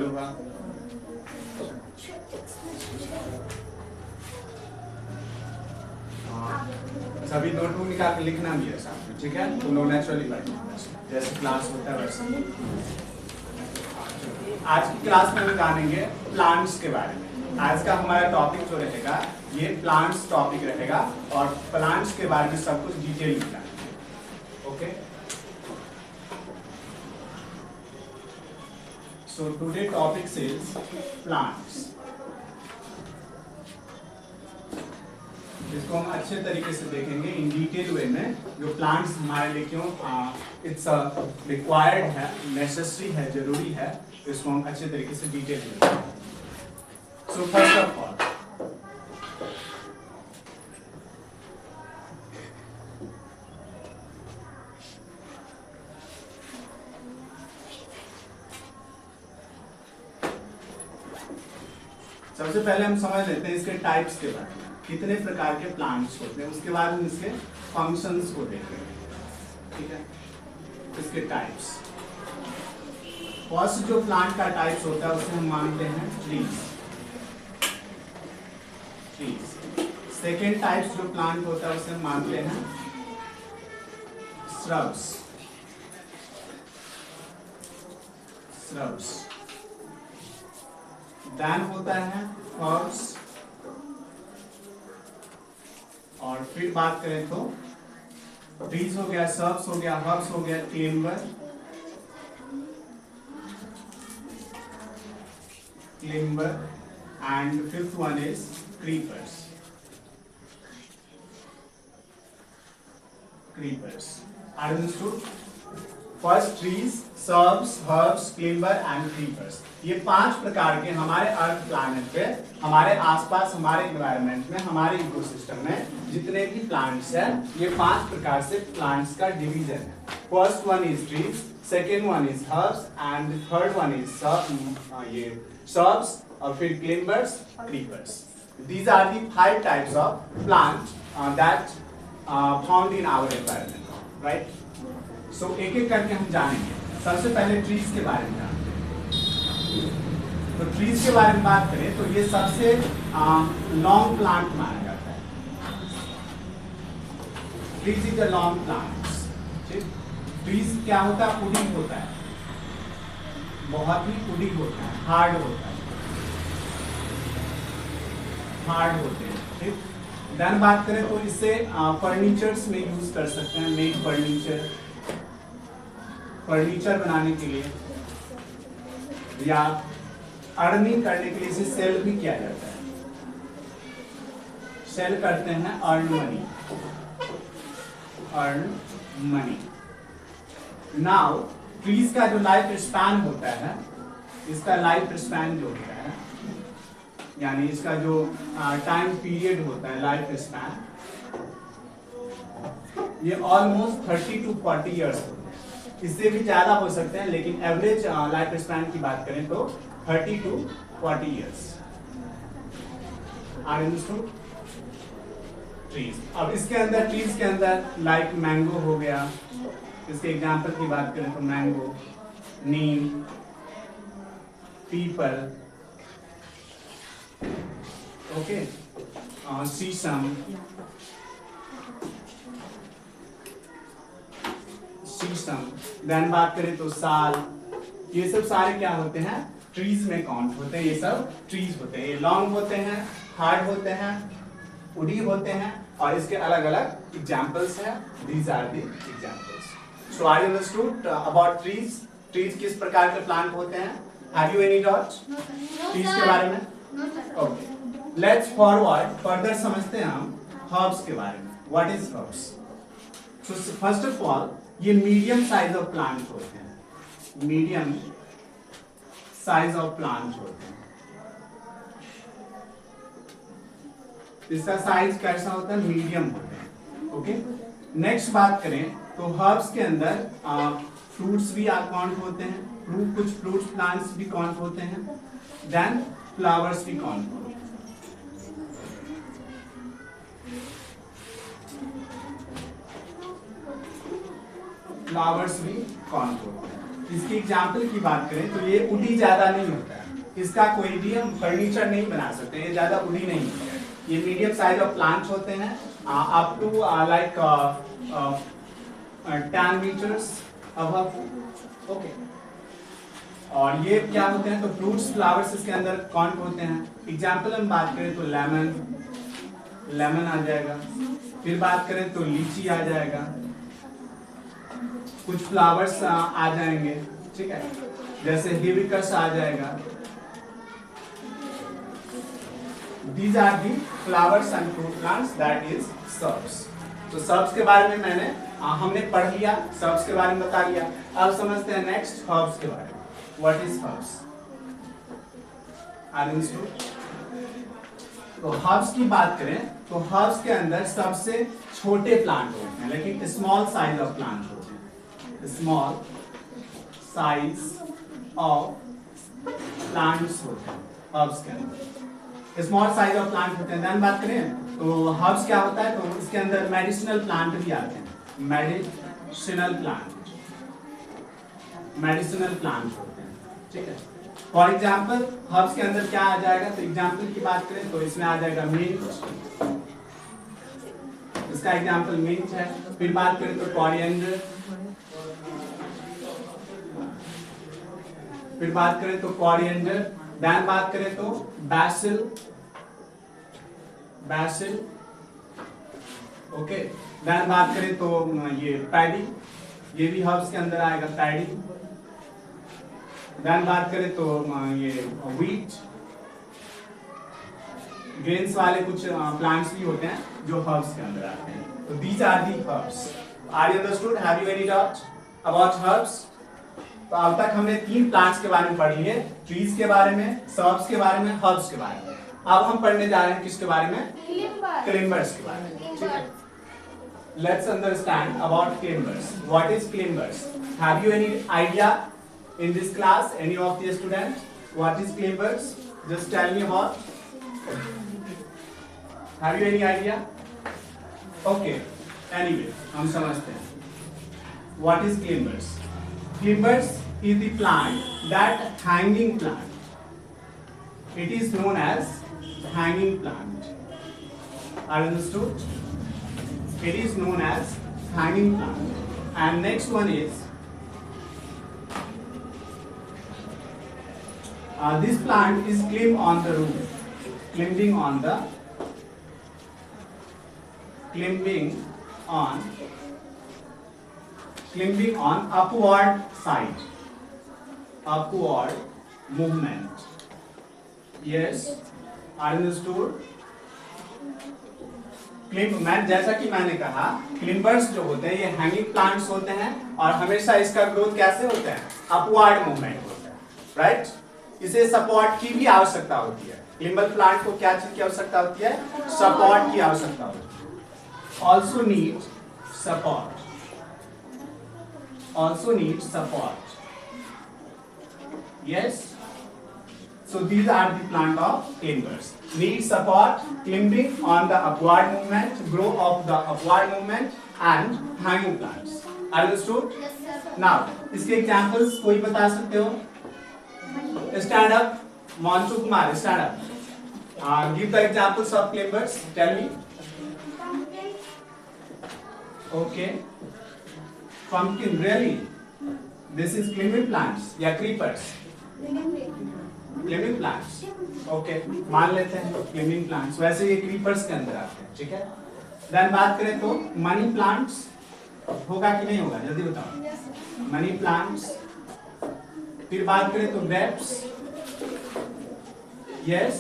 चालू हुआ। सभी नोटबुक निकाल के लिखना भी है साथ में, ठीक है? तो नो नेचुरली पढ़ना जैसे क्लास होता है वैसे। आज की क्लास में हम जानेंगे प्लांट्स के बारे में। आज का हमारा टॉपिक जो रहेगा ये प्लांट्स टॉपिक रहेगा और प्लांट्स के बारे में सब कुछ डिटेल में जानेंगे। Okay, so today topic is plants. इसको हम अच्छे तरीके से देखेंगे इन डिटेल वे में, जो प्लांट्स हमारे लिए क्यों इट्स रिक्वायर्ड है, नेसेसरी है, जरूरी है, इसको हम अच्छे तरीके से डिटेल में देखेंगे। सो फर्स्ट ऑफ ऑल सबसे पहले हम समझ लेते हैं इसके टाइप्स के बारे में, कितने प्रकार के प्लांट्स होते हैं, उसके बाद हम इसके फंक्शंस को देखेंगे, ठीक है? इसके टाइप्स, फर्स्ट जो प्लांट का टाइप्स होता है उसे हम मानते हैं ट्रीज। सेकेंड टाइप्स जो प्लांट होता है उसे हम मानते हैं श्रब्स। देन होता है हर्ब्स, और फिर बात करें तो ट्रीज हो गया, सर्ब्स हो गया, हर्ब्स हो गया, climber and fifth one is creepers. Understood? First trees, shrubs, herbs, climber and creepers, ये 5 प्रकार के हमारे अर्थ प्लैनेट पे, हमारे आसपास, हमारे एनवायरनमेंट में, हमारे इकोसिस्टम में जितने भी प्लांट्स हैं, ये 5 प्रकार से प्लांट्स का डिवीजन है। First one is trees, second one is herbs and third one is ये सर्ब्स, और फिर climbers, creepers. These are the 5 types of plant that found in our environment, right? So एक एक करके हम जानेंगे। सबसे पहले ट्रीज के बारे में जानते हैं। तो ट्रीज के बारे में बात करें तो ये सबसे लॉन्ग प्लांट माना जाता है। Trees is the long plants. Trees क्या होता है? पुडिंग होता है, बहुत ही पुडिंग होता है, हार्ड होता है, हार्ड होते हैं, ठीक? देन बात करें तो इससे फर्नीचर्स में यूज कर सकते हैं, मेक फर्नीचर बनाने के लिए, या अर्निंग करने के लिए इसे सेल भी किया जाता है। सेल करते हैं, अर्न मनी। नाउ ट्रीज का जो लाइफ स्पैन होता है, इसका लाइफ स्पैन जो होता है, यानी इसका जो टाइम पीरियड होता है, लाइफ स्पैन, ये ऑलमोस्ट 30 to 40 ईयर्स होता है। इससे भी ज्यादा हो सकते हैं, लेकिन एवरेज लाइफ स्पैन की बात करें तो 30 to 40 ईयर्स। ट्रीज, अब इसके अंदर, ट्रीज के अंदर लाइक मैंगो हो गया, इसके एग्जांपल की बात करें तो मैंगो, नीम, पीपल, ओके, शीशम, देन बात करें तो साल, ये सब सारे क्या होते हैं? ट्रीज में काउंट होते हैं। ये सब ट्रीज होते हैं, ये लॉन्ग होते हैं, हार्ड होते हैं, वुडी होते हैं, और इसके अलग अलग एग्जांपल्स हैं। These are the examples. So are you understood about trees? Trees किस प्रकार के प्लांट होते हैं? Have you any doubt trees के बारे में? ओके, लेट्स फॉरवर्ड, फर्दर समझते हैं हम हर्ब्स के बारे में। What is herbs? So first of all, ये मीडियम साइज ऑफ प्लांट होते हैं, मीडियम साइज ऑफ प्लांट होते हैं। इसका साइज कैसा होता है? मीडियम होता है। ओके, नेक्स्ट बात करें तो हर्ब्स के अंदर फ्रूट्स भी काउंट होते हैं, कुछ फ्रूट्स प्लांट्स भी काउंट होते हैं, देन फ्लावर्स भी काउंट होते हैं। फ्लावर्स भी काउंट होते हैं। इसकी एग्जाम्पल की बात करें तो ये उडी ज्यादा नहीं होता है, इसका कोई भी हम फर्नीचर नहीं बना सकते, ये ज्यादा उडी नहीं होता है। ये मीडियम साइज ऑफ प्लांट्स होते हैं up to like 10 metres above. Okay, और ये क्या होते हैं तो फ्रूट्स फ्लावर्स इसके अंदर कौन होते हैं। एग्जाम्पल हम बात करें तो लेमन आ जाएगा, फिर बात करें तो लीची आ जाएगा, कुछ फ्लावर्स आ जाएंगे, ठीक है, जैसे हिबिस्कस आ जाएगा। These are the flowers and fruit plants, that is shrubs. तो shrubs के बारे में हमने पढ़ लिया, shrubs के बारे में बता लिया। अब समझते हैं नेक्स्ट herbs के बारे में। What is herbs? Understood? तो herbs की बात करें तो herbs के अंदर सबसे छोटे प्लांट होते हैं, लेकिन स्मॉल साइज ऑफ प्लांट होते हैं, स्मॉल साइज ऑफ प्लांट्स होते हैं herbs के अंदर, स्मॉल साइज ऑफ प्लांट होते हैं। देन बात करें तो हर्ब्स क्या होता है तो इसके अंदर मेडिसिनल प्लांट भी आते हैं, मेडिसिनल प्लांट होते हैं, ठीक है। फॉर एग्जांपल हर्ब्स के अंदर क्या आ जाएगा तो एग्जांपल की बात करें तो इसमें आ जाएगा मिंट, इसका एग्जांपल मिंट है। फिर बात करें तो कोरिएंडर, फिर बात करें तो कोरिएंडर, देन बात करें तो बैसिल, ओके। देन बात करें तो ये पैडी, ये भी हर्ब्स के अंदर आएगा, पैडी। देन बात करें तो ये व्हीट, ग्रेन्स वाले कुछ प्लांट्स भी होते हैं जो हर्ब्स के अंदर आते हैं। तो these are the herbs. Are you understood? Have you any doubt about herbs? तो अब तक हमने 3 प्लांट्स के बारे में पढ़ लिए, ट्रीज के बारे में, श्रब्स के बारे में, हर्ब्स के बारे में। अब हम पढ़ने जा रहे हैं किसके बारे में? क्लिम्बर्स के बारे में, ठीक है। Let's understand about climbers. What is climbers? Have you any idea in this class, any of the student? What is climbers? Just tell me about. Have you any idea? Okay, anyway हम समझते हैं। What is climbers? Climbers is the plant that hanging plant. It is known as hanging plant. Understood? It is known as hanging plant. And next one is this plant is climb on the roof, climbing on upward side, upward movement. Yes, understood? जैसा कि मैंने कहा क्लिम्बर्स जो होते हैं ये hanging plants होते हैं और हमेशा इसका ग्रोथ कैसे होता है? अपवर्ड मूवमेंट होता है, राइट? इसे सपोर्ट की भी आवश्यकता होती है। क्लिम्बर प्लांट को क्या चीज की आवश्यकता होती है? सपोर्ट की आवश्यकता होती है। Also need support, also needs support. Yes, so these are the plant of climbers. Need support, climbing on the upward movement, grow of the upward movement and hanging plants. Understood? Yes, sir. Now, इसके examples कोई बता सकते हो? Stand up, Mansu Kumar, stand up. Give the examples of climbers. Tell me. Okay. Pumpkin, really? This is climbing plants या creepers? Climbing plants. Okay, मान लेते हैं climbing plants. वैसे ये creepers के अंदर आते हैं, ठीक है? Then बात करें तो money plants होगा कि नहीं होगा? जल्दी बताओ। Money plants. फिर बात करें तो grapes. Yes,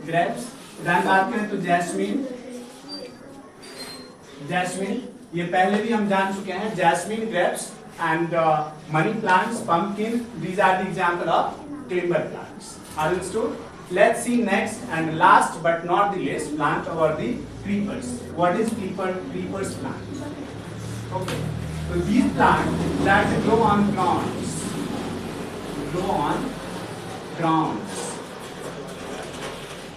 grapes. Then बात करें तो jasmine. Jasmine. ये पहले भी हम जान चुके हैं, jasmine, grapes and money plants, pumpkin, these are the example of climber plants. Understood? Let's see next and last but not the least plant और the creepers. What is creepers plant? Okay, so these plants that grow on grounds,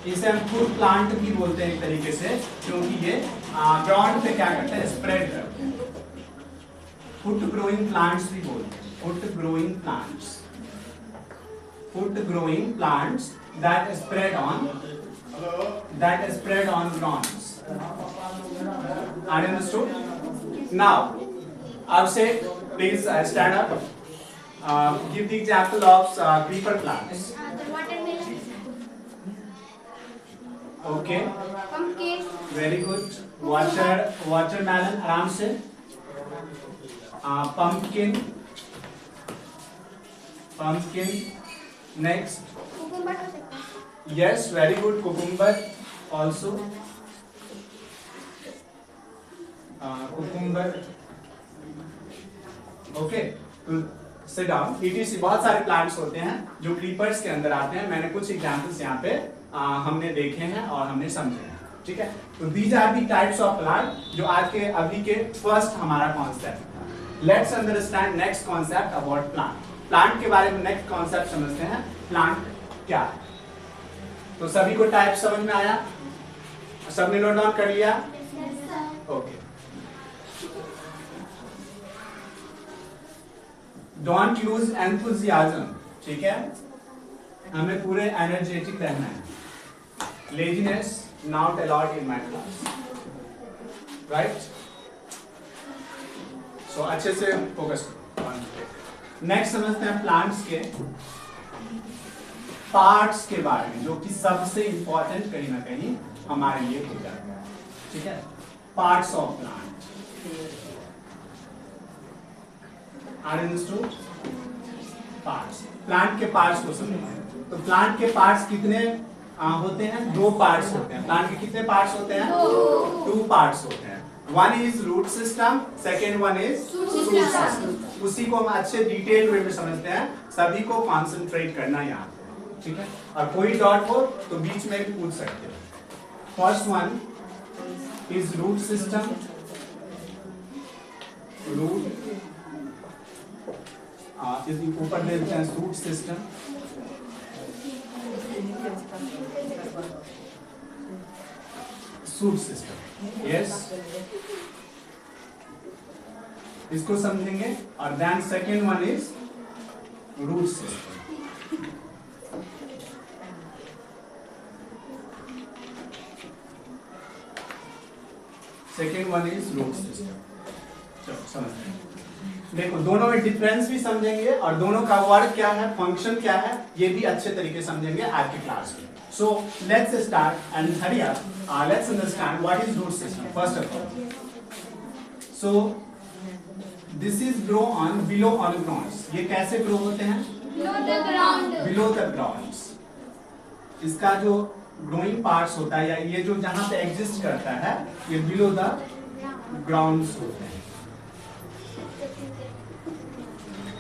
इसे हम food plant भी बोलते हैं एक तरीके से, क्योंकि ये ग्राउंड पे क्या करते हैं? स्प्रेड करते हैं। फूड ग्रोइंग प्लांट्स भी बोलते हैं। foot growing plants. Foot growing plants that spread on grounds. Are you understood? Now, Abhishek, please stand up. Give the example of creeper plants. Watermelon. Okay. Pumpkin. Very good. Watermelon. आराम से. Pumpkin. Next. Cucumber हो सकता है. Yes, very good. Cucumber also. Cucumber. Okay. तो sit down. ETC बहुत सारे plants होते हैं जो क्रीपर्स के अंदर आते हैं. मैंने कुछ एग्जांपल्स यहाँ पे हमने देखे हैं और हमने समझे हैं. ठीक है. तो these are the types of plant जो आज के अभी के फर्स्ट हमारा concept. Let's understand next concept about plant. Plant के बारे में नेक्स्ट कॉन्सेप्ट समझते हैं. प्लांट क्या है? तो सभी को टाइप समझ में आया? सबने नोट डाउन कर लिया? ओके. Don't lose enthusiasm. ठीक है, हमें पूरे एनर्जेटिक रहना है. Laziness not allowed in my class. Right? So अच्छे से फोकस करो. नेक्स्ट समझते हैं प्लांट्स के पार्ट्स के बारे में, जो कि सबसे इंपॉर्टेंट कहीं ना कहीं हमारे लिए हो जाता है. ठीक है. Parts of plant. Are understood? Parts. प्लांट के पार्ट्स को समझें. तो प्लांट के पार्ट्स कितने होते हैं? 2 पार्ट्स होते हैं. प्लांट के कितने पार्ट्स होते हैं? 2 पार्ट्स होते हैं. One is root system, second one is shoot system. उसी को हम अच्छे डिटेल वे में समझते हैं. सभी को कॉन्सेंट्रेट करना यहाँ पे. ठीक है. और कोई डॉट हो तो बीच में भी पूछ सकते हो. First one is root system. Root इस ऊपर दे देते हैं root system. Shoot system. Yes, इसको समझेंगे. और then second one is root system. Second one is root system. चलो समझते हैं. देखो, दोनों में डिफरेंस भी समझेंगे और दोनों का वर्क क्या है, फंक्शन क्या है, ये भी अच्छे तरीके समझेंगे आज की क्लास में. So let's start and hurry up. Let's understand what is root system first of all. So this is grow on below on grounds. ये कैसे grow होते हैं? Below the ground. Below the grounds. इसका जो growing parts होता है या ये जो जहाँ पे exist करता है, ये below the grounds होते हैं.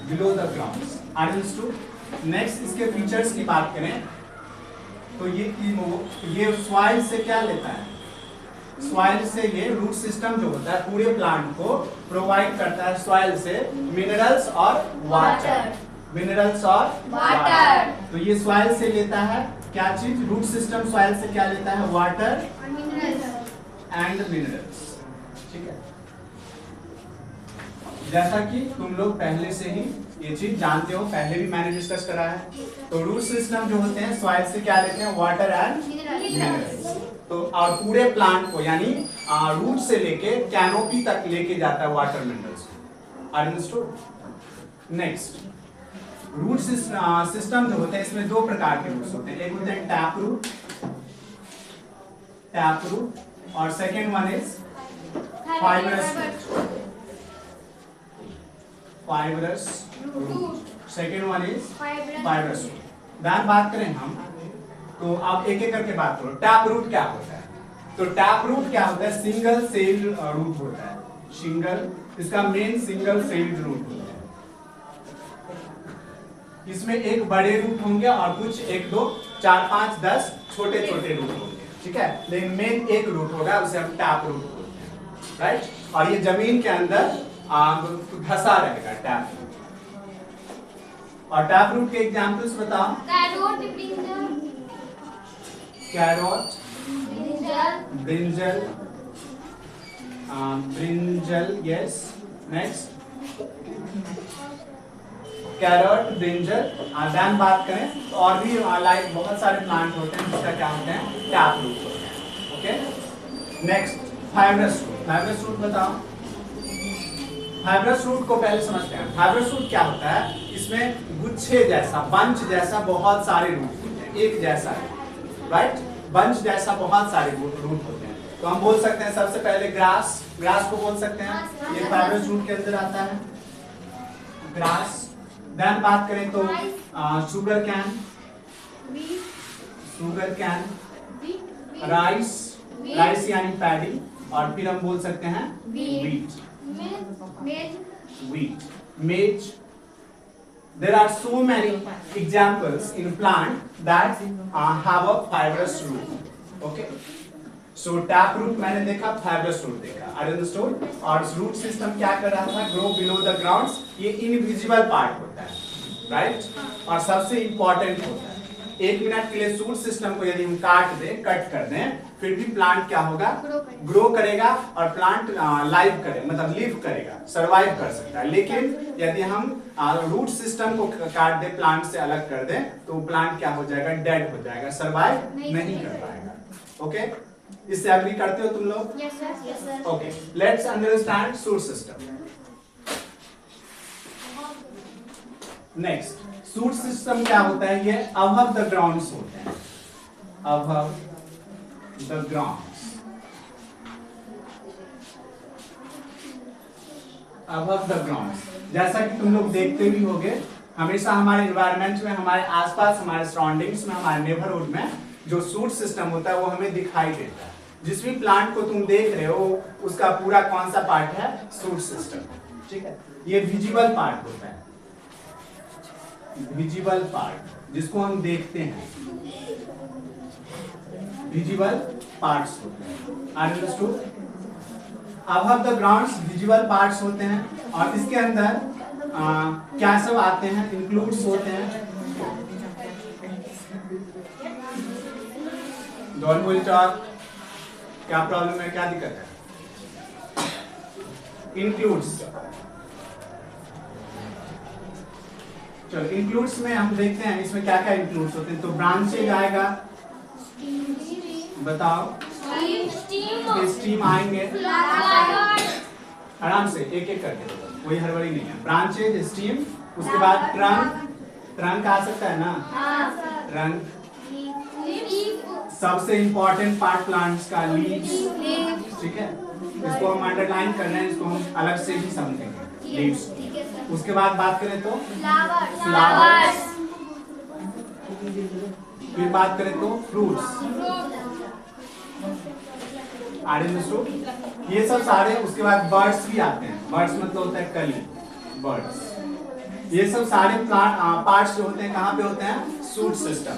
Below the grounds. Understood? Next इसके features की बात करें तो ये सॉइल से क्या लेता है? सॉइल से ये रूट सिस्टम जो होता है पूरे प्लांट को प्रोवाइड करता है सॉइल से मिनरल्स और वाटर. मिनरल्स और वाटर. तो ये सॉइल से लेता है क्या चीज? रूट सिस्टम सॉइल से क्या लेता है? Water and minerals. ठीक है. जैसा कि तुम लोग पहले से ही ये चीज जानते हो, पहले भी मैंने डिस्कस करा है. तो रूट सिस्टम जो होते हैं सॉइल से क्या लेते हैं? Water and minerals. तो और पूरे प्लांट को यानी रूट से लेके कैनोपी तक लेके जाता है water minerals. Are understood? Next, root system जो होते हैं इसमें 2 प्रकार के रूट्स होते हैं. एक होते हैं टैप रूट और second one is fibrous root. Second one is fibrous root. Then बात करें हम तो आप एक एक करके बात करो. टैप रूट क्या होता है? तो टैप रूट क्या होता है? सिंगल सेल्ड रूट होता है. इसका मेन सिंगल सेल्ड रूट होता है. इसमें एक बड़े रूट होंगे और कुछ 1 2 4 5 10 छोटे छोटे रूट होंगे. ठीक है. लेकिन मेन एक रूट होगा, उसे हम टैप रूट बोलते हैं. राइट. और ये जमीन के अंदर धसा रहेगा टैप रूट. और टैप रूट के एग्जांपल्स बताओ. Carrot, brinjal, brinjal. Yes. Next carrot, brinjal. Then बात करें तो और भी लाइक बहुत सारे प्लांट होते हैं जिसका क्या होते हैं, टैप रूट होते हैं। Okay, next fibrous root. Fibrous root बताओ। फाइब्रस रूट को पहले समझते हैं। फाइब्रस रूट क्या होता है, इसमें गुच्छे जैसा, बंच जैसा बहुत सारे रूट होते हैं, एक जैसा है, राइट, बंच जैसा बहुत सारे रूट होते हैं। तो हम बोल सकते हैं सबसे पहले ग्रास, ग्रास को बोल सकते हैं, ये फाइब्रस रूट के अंदर आता है, ग्रास। देन बात करें तो sugar cane, sugar cane, rice, rice यानी पैडी, और फिर हम बोल सकते हैं wheat, wheat, maize. There are so many examples in plant that have a fibrous root. Okay. So tap root मैंने देखा, fibrous root देखा, understood? और root system क्या कर रहा था, grow below the grounds, ये invisible part होता है, right? और सबसे important होता है। 1 मिनट के लिए शूट सिस्टम को यदि हम काट दें, कट कर दें, फिर भी प्लांट क्या होगा, ग्रो करेगा और प्लांट लाइव करेगा, मतलब लिव करेगा, सरवाइव कर सकता है। लेकिन यदि हम रूट सिस्टम को काट दें, प्लांट से अलग कर दें, तो प्लांट क्या हो जाएगा, डेड हो जाएगा, सरवाइव नहीं कर पाएगा। ओके, इससे एग्री करते हो तुम लोग? Yes sir. Okay, let's understand shoot system. Next, shoot system क्या होता है, ये अबव द ग्राउंड्स होते हैं, above the grounds, above the grounds. जैसा कि तुम लोग देखते भी होगे, हमेशा हमारे एनवायरनमेंट में, हमारे आसपास, हमारे सराउंडिंग्स में, हमारे नेबरहुड में जो शूट सिस्टम होता है वो हमें दिखाई देता है। जिस भी प्लांट को तुम देख रहे हो उसका पूरा कौन सा पार्ट है, शूट सिस्टम। ठीक है, ये विजिबल पार्ट होता है, विजिबल पार्ट जिसको हम देखते हैं, विजिबल पार्ट्स होते हैं, understood? Above the grounds visible parts होते हैं, और इसके अंदर क्या सब आते हैं, इंक्लूड्स होते हैं। डोंट विल टॉक, क्या प्रॉब्लम है, क्या दिक्कत है? इंक्लूड्स, चलो इंक्लूड्स में हम देखते हैं इसमें क्या क्या इंक्लूड्स होते हैं। तो ब्रांचेज आएगा, बताओ, स्टीम आएंगे, आराम से एक एक करके, कोई हड़बड़ी नहीं है। ब्रांचेज, स्टीम, उसके बाद ट्रंक, ट्रंक आ सकता है ना, ट्रंक, सबसे इंपॉर्टेंट पार्ट प्लांट्स का लीव्स। ठीक है, इसको हम अंडरलाइन कर रहे हैं, इसको हम अलग से ही समझेंगे, लीव्स। उसके बाद बात करें तो फ्लावर्स, फिर बात करें तो फ्रूट्स, ये सब सारे। उसके बाद बर्ड्स भी आते हैं, बर्ड्स मतलब होता है कली, बर्ड्स। ये सब सारे प्लांट पार्ट्स जो होते हैं कहाँ पे होते हैं, शूट सिस्टम।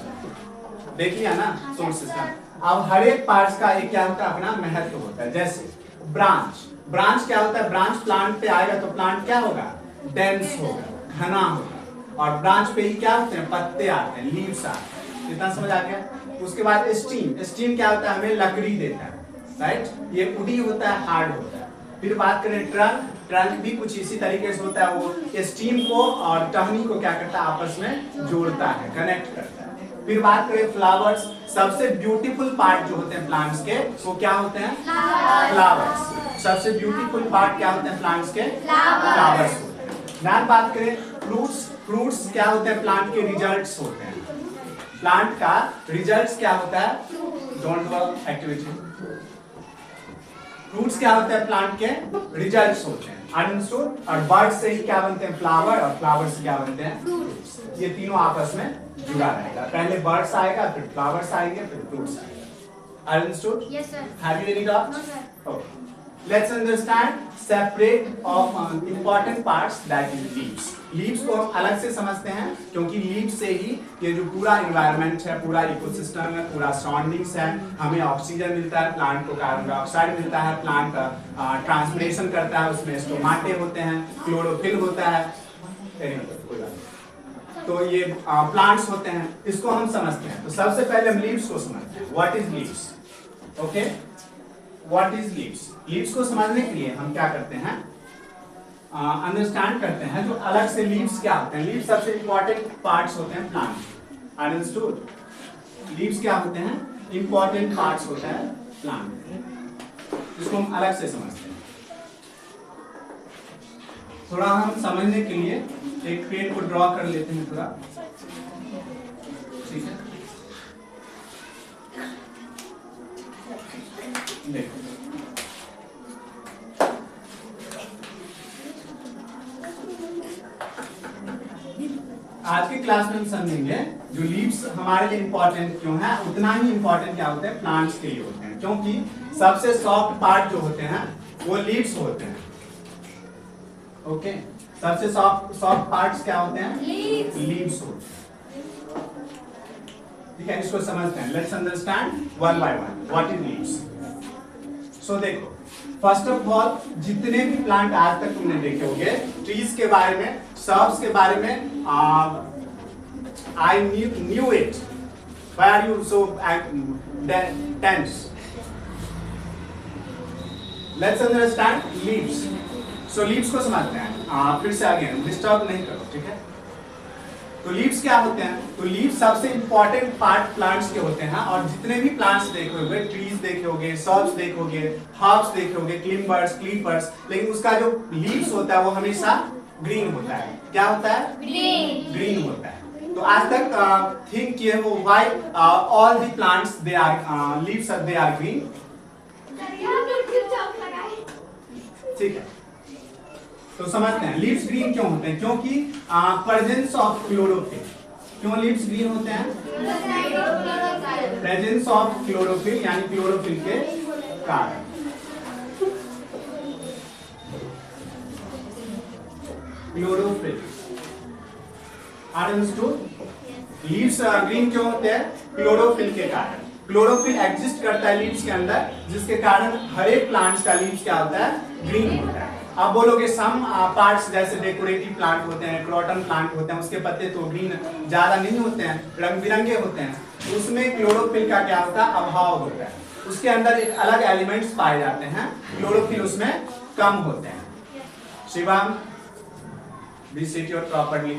देख लिया ना शूट सिस्टम। अब हर एक पार्ट्स का एक क्या होता है, अपना महत्व होता है। जैसे ब्रांच, ब्रांच क्या होता है, ब्रांच प्लांट पे आएगा तो प्लांट क्या होगा, डेंस होगा, घना होगा, और ब्रांच पे ही क्या होते हैं, पत्ते आते हैं, लीव्स आते हैं। इतना समझ आ गया? उसके बाद स्टीम, स्टीम क्या होता है, हमें लकड़ी देता है, राइट, ये वुडी होता है, हार्ड होता है। फिर बात करें ट्रंक, ट्रंक भी कुछ इसी तरीके से होता है, वो स्टीम को और टहनी को क्या करता है, आपस में जोड़ता है, कनेक्ट करता है। फिर बात करें फ्लावर्स, सबसे ब्यूटीफुल पार्ट जो होते हैं प्लांट्स के, वो क्या होते हैं, फ्लावर्स। सबसे ब्यूटीफुल पार्ट क्या होते हैं प्लांट्स के, फ्लावर्स होते हैं। फिर बात करें फ्रूट्स, फ्रूट्स क्या होते हैं, प्लांट के रिजल्ट्स होते हैं। प्लांट का रिजल्ट्स क्या होता है, डोंट वर्क एक्टिविटी। फ्रूट्स क्या होते हैं, प्लांट के रिजल्ट्स होते हैं, अंडरस्टूड? और बर्ड से ही क्या बनते हैं, फ्लावर, और फ्लावर से क्या बनते हैं, फ्रूट्स। ये तीनों आपस में जुड़ा रहेगा, पहले बर्ड्स आएगा, फिर फ्लावर्स आएंगे, फिर फ्रूट्स आएगा। Understood? Yes sir. Have you any doubts? No sir. Okay, let's understand separate of important parts, that is leaves. Leaves को हम अलग से समझते हैं, क्योंकि लीव्स से ही ये जो पूरा एनवायरनमेंट है, पूरा इकोसिस्टम है, पूरा सराउंडिंग्स है, हमें ऑक्सीजन मिलता है, प्लांट को कार्बन डाइऑक्साइड मिलता है, प्लांट ट्रांसपिरेशन करता है, उसमें स्टोमाटे होते हैं, क्लोरोफिल होता है, कोई बात नहीं। तो ये प्लांट्स होते हैं, इसको हम समझते हैं। तो सबसे पहले हम लीव्स को समझते हैं, what is leaves. Okay, what is leaves. Leaves को समझने के लिए हम क्या करते हैं, अंडरस्टैंड करते हैं जो अलग से लीव्स क्या होते हैं। लीव्स सबसे इंपॉर्टेंट पार्ट्स होते हैं प्लांट। अंडरस्टूड। लीव्स क्या होते हैं? इंपॉर्टेंट पार्ट्स होते हैं प्लांट, जिसको हम अलग से समझते हैं। थोड़ा हम समझने के लिए एक पेड़ को ड्रॉ कर लेते हैं थोड़ा, ठीक है? देखो आज के क्लास में हम समझेंगे जो लीव्स हमारे लिए इंपॉर्टेंट क्यों है, उतना ही इंपॉर्टेंट क्या होते हैं प्लांट्स के लिए होते हैं, क्योंकि सबसे सॉफ्ट पार्ट जो होते हैं वो लीव्स होते हैं। ओके, सबसे सॉफ्ट पार्ट्स क्या होते हैं? लीव्स होते हैं। ठीक है, इसको समझते हैं। Let's understand one by one what is leaves. So देखो, फर्स्ट ऑफ ऑल जितने भी प्लांट आज तक तुमने देखे होंगे, ट्रीज के बारे में, सर्ब्स के बारे में, I knew it. Why are you so tense? Let's understand leaves. So leaves को समझते हैं। फिर से आगे डिस्टर्ब नहीं करो, ठीक है? तो लीव्स क्या होते हैं? तो लीव्स सबसे इंपॉर्टेंट पार्ट प्लांट्स के होते हैं, और जितने भी प्लांट्स देखोगे, ट्रीज देखोगे, सर्ब्स देखोगे, हर्ब्स देखोगे, क्लिम्बर्स, क्लीपर्स, लेकिन उसका जो लीव्स होता है वो हमेशा ग्रीन होता है। क्या होता है? ग्रीन होता है। तो आज तक थिंक किए हो why all the plants they are leaves they are green. ठीक है, तो समझते हैं लीव्स ग्रीन क्यों होते हैं। क्योंकि प्रेजेंस ऑफ क्लोरोफिल। क्यों लीव्स ग्रीन होते हैं? प्रेजेंस ऑफ क्लोरोफिल, यानी क्लोरोफिल के कारण। Chlorophyll, understood? लीव्स ग्रीन क्यों होते हैं? क्लोरोफिल के कारण। क्लोरोफिल एग्जिस्ट करता है लीव्स के अंदर, जिसके कारण हर एक प्लांट्स का लीव्स क्या होता है? ग्रीन होता है। आप बोलोगे सम पार्ट्स जैसे डेकोरेटिव प्लांट होते हैं, क्रॉटन प्लांट होते हैं, उसके पत्ते तो ग्रीन ज्यादा नहीं होते हैं, रंग बिरंगे होते हैं, तो उसमें क्लोरोफिल का क्या होता है? अभाव होता है। उसके अंदर एक अलग एलिमेंट्स पाए जाते हैं, क्लोरोफिल उसमें कम होते हैं। Shivam, be sit your properly.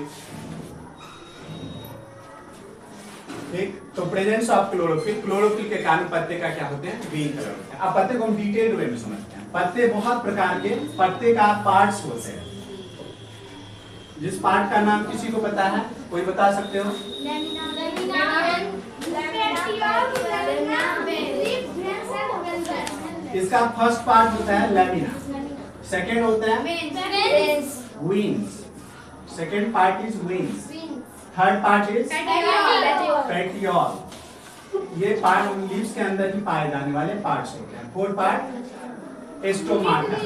ठीक, तो प्रेजेंस ऑफ क्लोरोफिल, क्लोरोफिल के कारण पत्ते का क्या होते हैं? ग्रीन कलर होते हैं। अब पत्ते को हम डिटेल्ड वे में समझते हैं। पत्ते बहुत प्रकार के पत्ते का पार्ट्स होते हैं। जिस पार्ट का नाम किसी को पता है? कोई बता सकते हो? इसका फर्स्ट पार्ट होता है लैमिना, सेकेंड होता है wings, second part is wings, third part is petiole. ये पार्ट लीव्स के अंदर ही पाए जाने वाले पार्ट्स होते हैं। Fourth part stomata.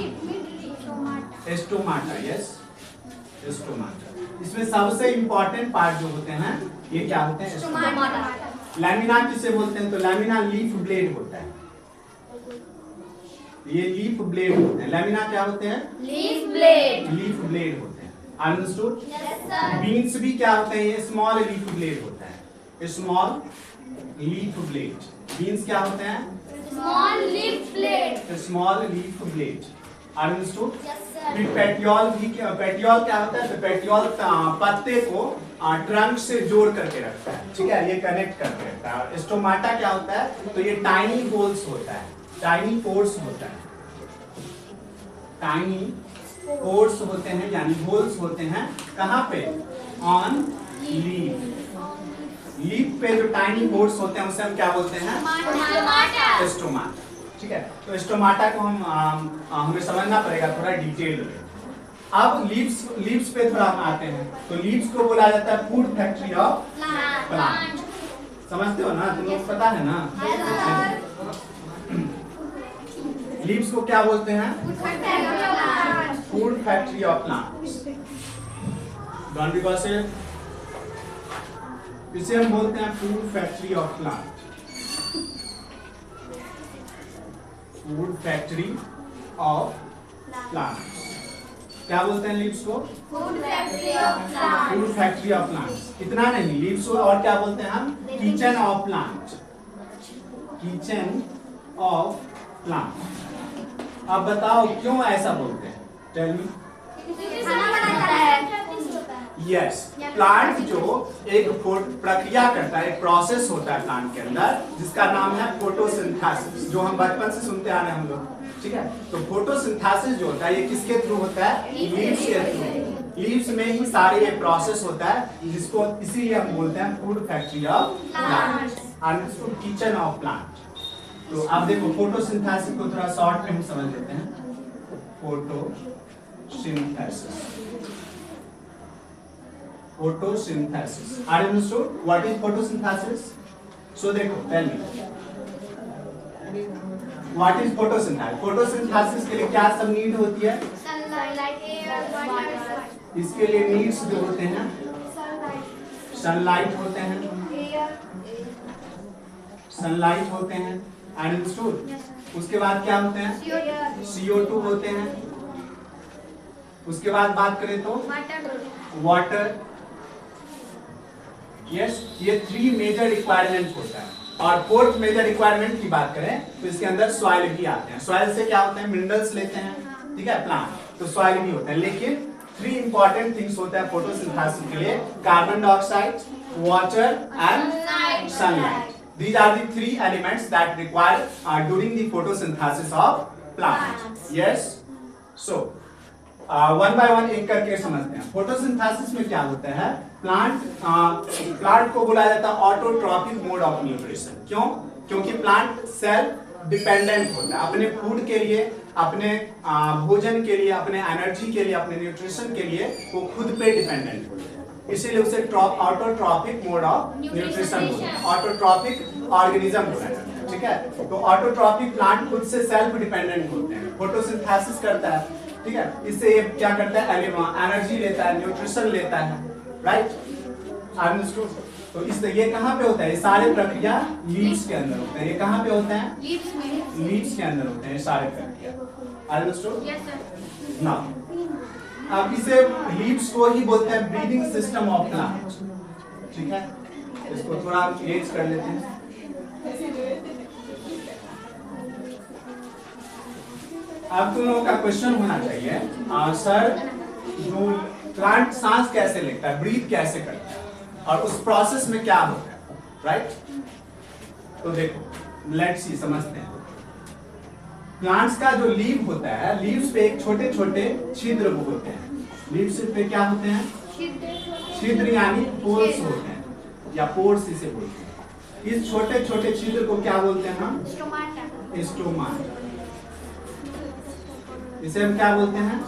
Stomata, yes, stomata. इसमें सबसे इंपॉर्टेंट पार्ट जो होते हैं ये क्या होते हैं? एस्टोमाटा। लैमिना किसे बोलते हैं? तो लैमिना लीफ ब्लेड होता है। ये लीफ ब्लेड होते हैं। लैमिना क्या होते हैं? लीफ ब्लेड होते हैं। अंडरस्टूड? बीन्स भी क्या होते हैं? ये स्मॉल लीफ ब्लेड होता है। Small leaf blade. बीन्स क्या होते हैं? Small leaf blade. अंडरस्टूड? फिर पेटियोल भी, पेटियोल क्या होता है? तो पेटियोल पत्ते को ट्रंक से जोड़ करके रखता है, ठीक है, ये कनेक्ट करके रखता है। स्टोमाटा क्या होता है? तो ये टाइनी होल्स होता है, टाइनी पोर्स होता है, टाइनी पोर्स होते हैं, यानी होल्स होते हैं। कहाँ पे? On leaf. लीफ पे जो टाइनी पोर्स होते हैं उसे हम क्या बोलते हैं? स्टोमाटा। ठीक है, तो स्टोमाटा को हमें समझना पड़ेगा थोड़ा डिटेल में। अब लीव्स पे थोड़ा हम आते हैं। तो लीव्स को बोला जाता है फूड फैक्ट्री ऑफ प्लांट। समझते हो ना? तुम लोग पता है ना? लीव्स को क्या बोलते हैं? Food factory of plant. Don't be gossip. इसे हम बोलते हैं food factory of plant. Food factory of plant. क्या बोलते हैं लीव्स को? Food factory of plant. इतना नहीं, लीव्स को और क्या बोलते हैं हम? Kitchen of plant. Kitchen of plant. अब बताओ क्यों ऐसा बोलते हैं? Tell me. खाना बनाता है। यस, प्लांट जो एक प्रक्रिया करता है, एक प्रोसेस होता है प्लांट के अंदर जिसका नाम है फोटोसिंथेसिस, जो हम बचपन से सुनते आ रहे हैं हम लोग, ठीक है। तो फोटोसिंथेसिस जो होता है ये किसके थ्रू होता है? लीव्स के थ्रू। लीव्स में ही सारे ये प्रोसेस होता है जिसको इसीलिए हम बोलते हैं food factory of plant, understood, kitchen of plant. तो अब देखो फोटोसिंथेसिस को थोड़ा शॉर्ट में हम समझ लेते हैं। Photosynthesis, photosynthesis. Are you understood? What is photosynthesis? So देखो, tell me. What is photosynthesis? Photosynthesis के लिए क्या सब नीड होती है? Sunlight, air, water, इसके लिए नीड्स जो होते हैं, सनलाइट होते हैं, सनलाइट होते हैं, अंडरस्टूड। उसके बाद क्या होते हैं? CO2 होते हैं। उसके बाद बात करें तो वाटर, यस, ये 3 मेजर रिक्वायरमेंट होता है। और 4th मेजर रिक्वायरमेंट की बात करें तो इसके अंदर सॉइल भी आते हैं। सॉइल से क्या होते हैं? मिनरल्स लेते हैं, ठीक है, प्लांट, तो सॉइल भी होता है। लेकिन 3 इंपॉर्टेंट थिंग्स होता है फोटोसिंथेसिस के लिए: carbon dioxide, water and sunlight. These are the 3 elements that require during the photosynthesis of plants. Yes, so one by one एक करके समझते हैं। फोटोसिंथेसिस में क्या होता है? प्लांट को बुलाया जाता है ऑटोट्रॉपिक मोड ऑफ न्यूट्रिशन। क्यों? क्योंकि प्लांट सेल्फ डिपेंडेंट होता है अपने फूड के लिए, अपने भोजन के लिए, अपने एनर्जी के लिए, अपने न्यूट्रिशन के लिए वो खुद पे डिपेंडेंट होते हैं। इसीलिए उसे ऑटोट्रॉपिक मोड ऑफ न्यूट्रिशन बोलते हैं, ऑटोट्रॉपिक ऑर्गेनिज्म बोला जाता है, ठीक है। तो ऑटोट्रॉपिक प्लांट खुद से सेल्फ डिपेंडेंट होते हैं, फोटोसिंथेसिस करता है, ठीक है। इससे ये क्या करता है? एनर्जी लेता है, न्यूट्रिशन लेता है, राइट, अंडरस्टूड। तो इससे ये कहाँ पे होता है? ये सारे प्रक्रिया लीव्स के अंदर होते हैं। ये कहाँ पे होते हैं? लीव्स के अंदर होते हैं ये सारे प्रक्रिया, अंडरस्टूड। Yes sir. नाउ अब इसे लीव्स को ही बोलते हैं ब्रीदिंग सिस्टम ऑफ प्लांट, ठीक है। इसको थोड़ा एज कर लेते हैं। अब तुम लोगों का क्वेश्चन होना चाहिए, सर जो प्लांट सांस कैसे लेता है, ब्रीथ कैसे करता है, और उस प्रोसेस में क्या होता है, राइट? तो देखो, लेट्स सी, समझते हैं। प्लांट्स का जो लीव होता है, लीव्स पे एक छोटे छोटे छिद्र होते हैं। लीव्स पे क्या होते हैं? छिद्र यानी पोर्स होते हैं, या पोर्स इसे बोलते हैं। इस छोटे छोटे छिद्र को क्या बोलते हैं हम? स्टोमाटा। इसे हम क्या बोलते हैं?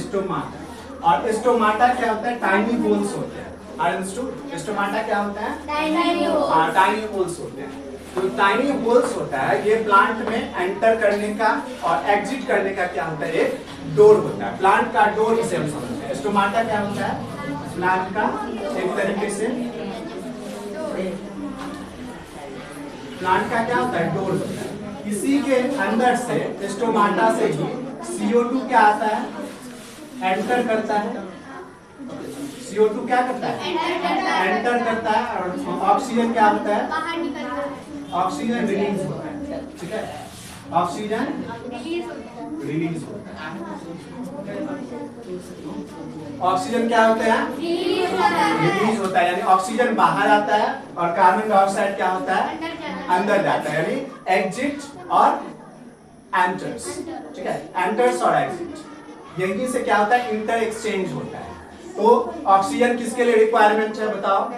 स्टोमाटा। और स्टोमाटा क्या होता है? टाइनी होल्स होते हैं, अंडरस्टूड। स्टोमाटा क्या होता है? टाइनी होल्स होते हैं। तो टाइनी होल्स होता है, ये प्लांट में एंटर करने का और एग्जिट करने का क्या होता है? एक डोर होता है, प्लांट का डोर, इसे हम समझते हैं। स्टोमाटा क्या होता है? प्लांट का एक तरीके से प्लांट का क्या होता है? डोर होता है। इसी के अंदर से, स्टोमाटा से ही CO2 क्या आता है? एंटर करता है। CO2 क्या करता है? एंटर करता है। और ऑक्सीजन क्या होता है? बाहर निकलता है। ऑक्सीजन रिलीज होता है, ठीक है। ऑक्सीजन रिलीज होता है। ऑक्सीजन क्या होता है? रिलीज होता है, यानी ऑक्सीजन बाहर आता है और कार्बन डाइऑक्साइड क्या होता है? अंदर जाता है, यानी एग्जिट और एंटर्स, ठीक है। एंटर्स और एग्जिट, यही से क्या होता है? इंटर एक्सचेंज होता है। तो ऑक्सीजन किसके लिए रिक्वायरमेंट है बताओ?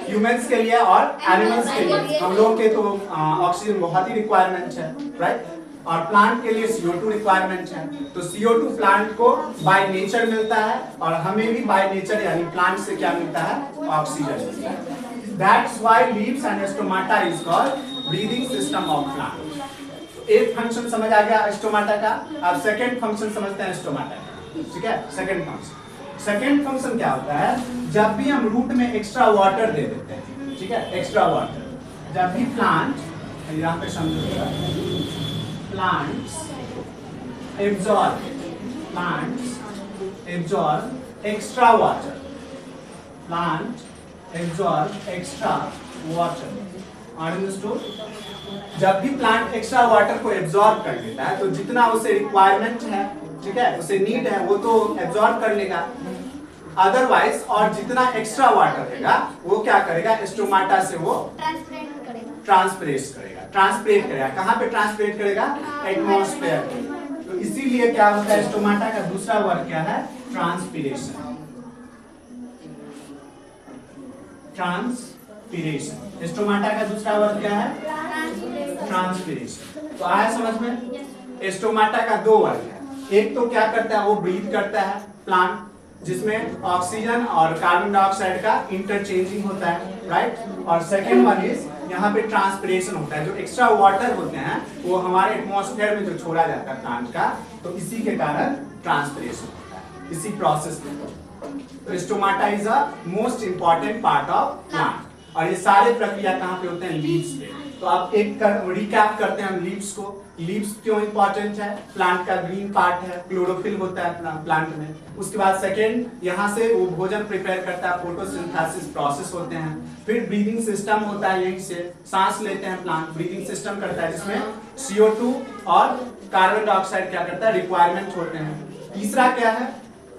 ह्यूमंस के लिए और एनिमल्स के लिए। हम लोग के तो ऑक्सीजन बहुत ही रिक्वायरमेंट है, राइट। और प्लांट के लिए CO2 रिक्वायरमेंट है। तो CO2 प्लांट को बाय नेचर मिलता है और हमें भी बाय नेचर यानी प्लांट से क्या मिलता है? ऑक्सीजन मिलता है। That's why leaves and stomata is called breathing system of plant. एक फंक्शन समझ आ गया स्टोमाटा का। अब सेकंड फंक्शन समझते हैं स्टोमाटा का, ठीक है। सेकंड फंक्शन क्या होता है? जब भी हम रूट में एक्स्ट्रा वाटर दे देते हैं, ठीक है, एक्स्ट्रा वाटर, जब भी प्लांट, यहाँ पे समझिएगा, plants absorb extra water, plant absorb extra water, understood. जब भी प्लांट एक्स्ट्रा वाटर को एब्जॉर्ब कर लेता है तो जितना उसे रिक्वायरमेंट है ठीक है, उसे नीड है वो तो एब्जॉर्ब कर लेगा। अदरवाइज और जितना एक्स्ट्रा वाटर रहेगा वो क्या करेगा, स्टोमाटा से वो ट्रांसपिरेट करेगा। कहाँ पे ट्रांसपिरेट करेगा, एटमॉस्फेयर। तो इसीलिए क्या होता है, स्टोमाटा का दूसरा वर्ड क्या है, ट्रांसपिरेशन। ट्रांसपिरेशन, स्टोमाटा का दूसरा वर्ड क्या है, ट्रांसपिरेशन। तो आया समझ में। स्टोमाटा का दो वर्ड है, एक तो क्या करता है, वो ब्रीथ करता है प्लांट, जिसमें ऑक्सीजन और कार्बन डाइऑक्साइड का इंटरचेंजिंग होता है, राइट। और सेकेंड वन इज यहाँ पे ट्रांसपिरेशन होता है, जो एक्स्ट्रा वाटर होते हैं वो हमारे एटमॉस्फेयर में जो छोड़ा जाता है प्लांट का, तो इसी के कारण ट्रांसपिरेशन होता है, इसी प्रोसेस में। तो stomata is a most important part of plant. और ये सारे प्रक्रिया कहाँ पे होते हैं, लीव्स पे। तो आप एक रिकैप करते हैं लीव्स को। लीव्स क्यों इंपॉर्टेंट है, प्लांट का ग्रीन पार्ट है, क्लोरोफिल होता है प्लांट में। उसके बाद सेकेंड, यहाँ से वो भोजन प्रिपेयर करता है, फोटोसिंथेसिस प्रोसेस होते हैं। फिर ब्रीदिंग सिस्टम होता है, यहीं से सांस लेते हैं प्लांट, ब्रीदिंग सिस्टम करता है, जिसमें CO2 और कार्बन डाइऑक्साइड क्या करता है, रिक्वायरमेंट होते हैं। तीसरा क्या है,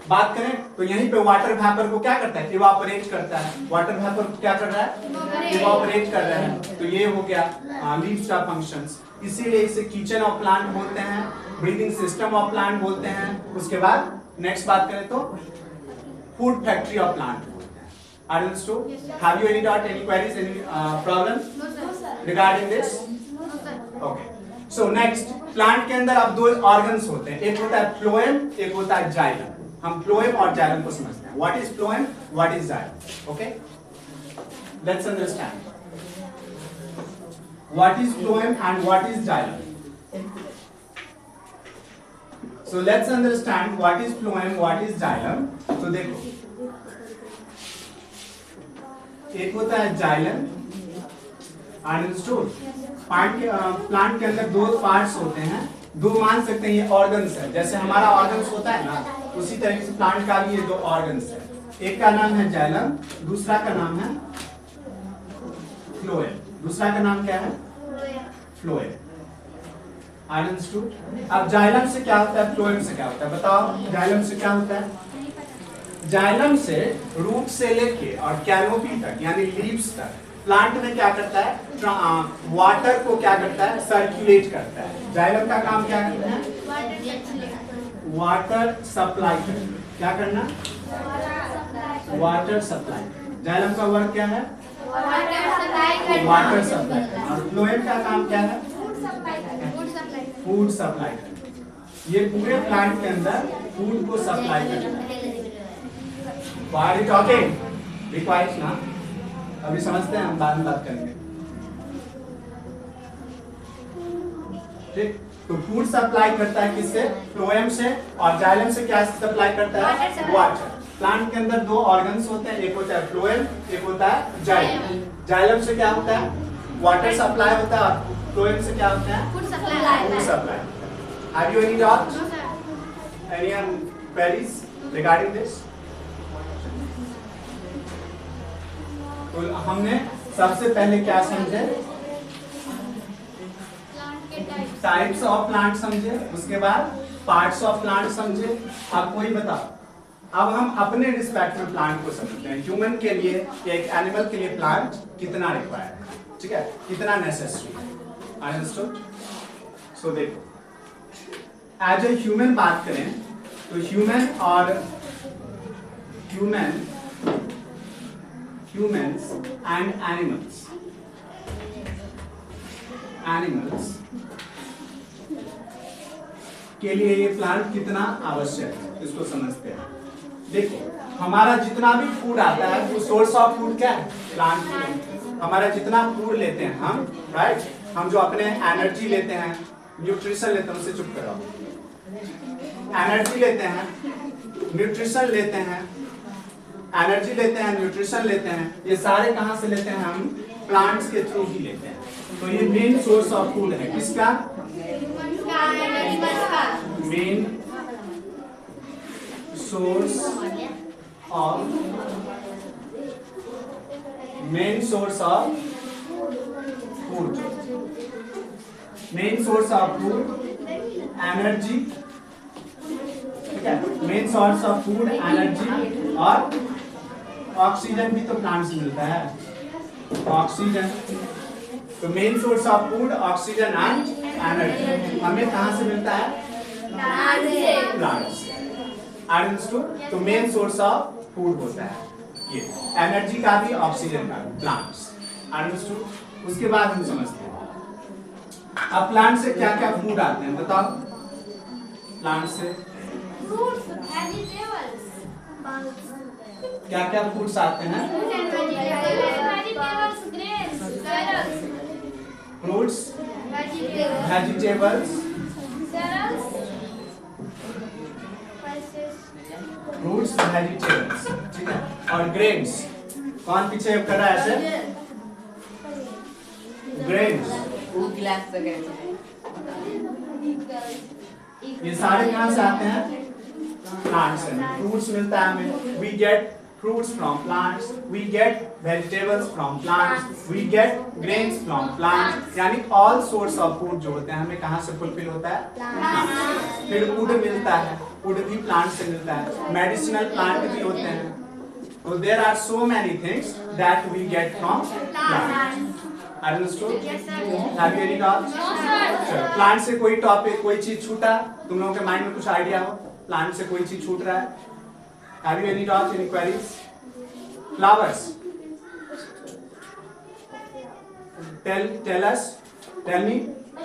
बात करें तो यहीं पे वाटर वेपर को क्या करता है, इवापोरेट करता है। वाटर वेपर को क्या कर रहा है, इवापोरेट कर रहा है। तो ये हो गया लीव्स का फंक्शंस। इसीलिए इसे किचन ऑफ प्लांट बोलते हैं, ब्रीदिंग सिस्टम ऑफ प्लांट बोलते हैं। उसके बाद नेक्स्ट बात करें तो फूड फैक्ट्री ऑफ प्लांट बोलते हैं। Are you understood? Have you any doubt, any queries, any problem regarding this? Okay. So next, plant के अंदर अब दो ऑर्गन्स होते हैं, एक होता है फ्लोएम, एक होता है जाइलम। हम फ्लोएम और जाइलम को समझते हैं। What is phloem, what is xylem. Okay, let's understand what is phloem and what is xylem. So let's understand what is phloem, what is xylem. तो देखो, एक होता है जाइलम, अंडरस्टूड। प्लांट के अंदर दो पार्ट्स होते हैं, दो मान सकते हैं ये ऑर्गन्स है, जैसे हमारा ऑर्गन्स होता है ना, उसी तरीके से प्लांट का भी ये दो ऑर्गन्स है। एक का नाम है जाइलम, दूसरा का नाम है फ्लोएम। दूसरा का नाम क्या है, फ्लोएम। अंडरस्टूड। अब जाइलम से क्या होता है, फ्लोएम से क्या होता है, बताओ। जाइलम से क्या होता है, जाइलम से रूट से लेके और कैनोपी तक यानी लीव्स तक प्लांट में क्या करता है, वाटर को क्या करता है, सर्कुलेट करता है। जाइलम का काम क्या करना है, वाटर सप्लाई करना। क्या करना, वाटर सप्लाई। जाइलम का वर्क क्या है, वाटर सप्लाई करना। और फ्लोएम का काम क्या है, फूड सप्लाई करना। ये पूरे प्लांट के अंदर फूड को सप्लाई करना। Why are you talking? Be quiet ना। अभी समझते हैं, हम बाद में बात करेंगे। ठीक, तो फूड सप्लाई करता है किससे, फ्लोएम से। और जाइलम से क्या सप्लाई करता है, वाटर। प्लांट के अंदर दो ऑर्गन्स होते हैं, एक होता है फ्लोएम, एक होता है जाइलम। जाइलम से क्या होता है, वाटर सप्लाई होता है, और फ्लोएम से क्या होता है, food supply. Have you any doubts? Any queries regarding this? तो हमने सबसे पहले क्या समझे, टाइप्स ऑफ प्लांट समझे, उसके बाद पार्ट्स ऑफ प्लांट समझे। अब कोई बताओ, अब हम अपने रिस्पेक्ट में प्लांट को समझते हैं। ह्यूमन के लिए, एक एनिमल के लिए प्लांट कितना रिक्वायर्ड है, ठीक है, कितना नेसेसरी है। अंडरस्टूड। सो देखो, एज ए ह्यूमन बात करें तो ह्यूमन और humans and animals के लिए ये प्लांट कितना आवश्यक है, इसको समझते हैं। देखो, हमारा जितना भी फूड आता है वो सोर्स ऑफ फूड क्या है, प्लांट। हमारा जितना फूड लेते हैं हम, राइट, हम जो अपने एनर्जी लेते हैं, न्यूट्रिशन लेते हैं, उससे चुप कराओ, एनर्जी लेते हैं, न्यूट्रिशन लेते हैं, एनर्जी लेते हैं, न्यूट्रिशन लेते हैं, ये सारे कहाँ से लेते हैं, हम प्लांट्स के थ्रू ही लेते हैं। तो ये मेन सोर्स ऑफ फूड है, किसका, main source of food, main source of food, energy ठीक है। Main source of food, energy और ऑक्सीजन भी तो प्लांट से मिलता है, ऑक्सीजन। तो main source of food, oxygen and energy हमें कहाँ से मिलता है? प्लांट से। अंडरस्टूड? तो मेन सोर्स ऑफ फूड होता है ये, एनर्जी का भी ऑक्सीजन का भी, प्लांट्स। अंडरस्टूड? उसके बाद हम समझते हैं अब प्लांट से क्या क्या फूड आते हैं, बताओ। प्लांट से Fruits, vegetables. क्या क्या फूड्स आते हैं? Vegetables, grains, cereals, fruits, vegetables, vegetables, cereals, spices, fruits, vegetables, ठीक है। और ग्रेन्स, कौन पीछे कर रहा है ऐसे? ग्रेन्स, ये सारे कहाँ से आते हैं? प्लांट से। फ्रूट्स मिलता है हमें, we get fruits from plants, we get vegetables from plants, we get grains from plants, यानी all source of food जो होते हैं हमें कहाँ से फुलफिल होता है? Plants। फिर wood मिलता है, wood भी plant से मिलता है, medicinal plant भी होते हैं। So there are so many things that we get from plants. Understood? Yes, sir. Have you any doubts? No, sir. Plant से कोई टॉपिक, कोई चीज छूटा, तुम लोगों के माइंड में कुछ आइडिया हो? प्लांट से कोई चीज छूट रहा है? Have you any doubts, any queries? Flowers. Tell us. Tell me.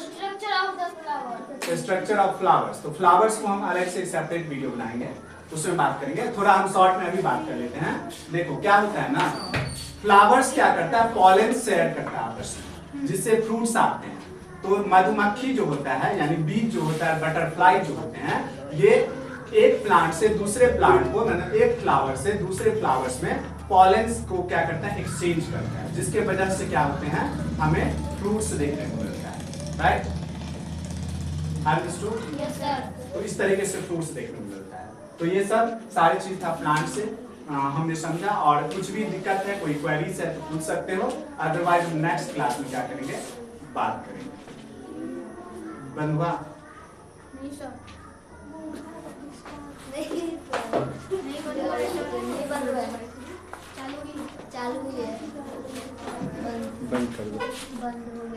Structure of the flower. The structure of flowers. तो flowers को हम अलग से सेपरेट वीडियो बनाएंगे, उसमें बात करेंगे। थोड़ा हम शॉर्ट में अभी बात कर लेते हैं। देखो क्या होता है ना, फ्लावर्स क्या करता है? पॉलन शेयर करता है आपस में, जिससे फ्रूट्स आते हैं। तो मधुमक्खी जो होता है, यानी बीज जो होता है, बटरफ्लाई जो होते हैं, ये एक प्लांट से दूसरे प्लांट को, मतलब एक फ्लावर से दूसरे फ्लावर्स में पॉलेंस को क्या करता है? एक्सचेंज करता है, जिसके वजह से क्या होते हैं? हमें फ्रूट्स देखने को मिलता है। राइट? अंडरस्टूड? Yes, sir. तो इस तरीके से फ्रूट्स देखने को मिलता है। तो ये सब सारी चीज था प्लांट से, हमने समझा। और कुछ भी दिक्कत है, कोई क्वेरीज है तो पूछ सकते हो, अदरवाइज हम नेक्स्ट क्लास में क्या करेंगे? बात करेंगे। बंद हुआ? नहीं सर। नहीं बंद हुआ है। चालू ही है। बंद कर दो। बंद हो गया।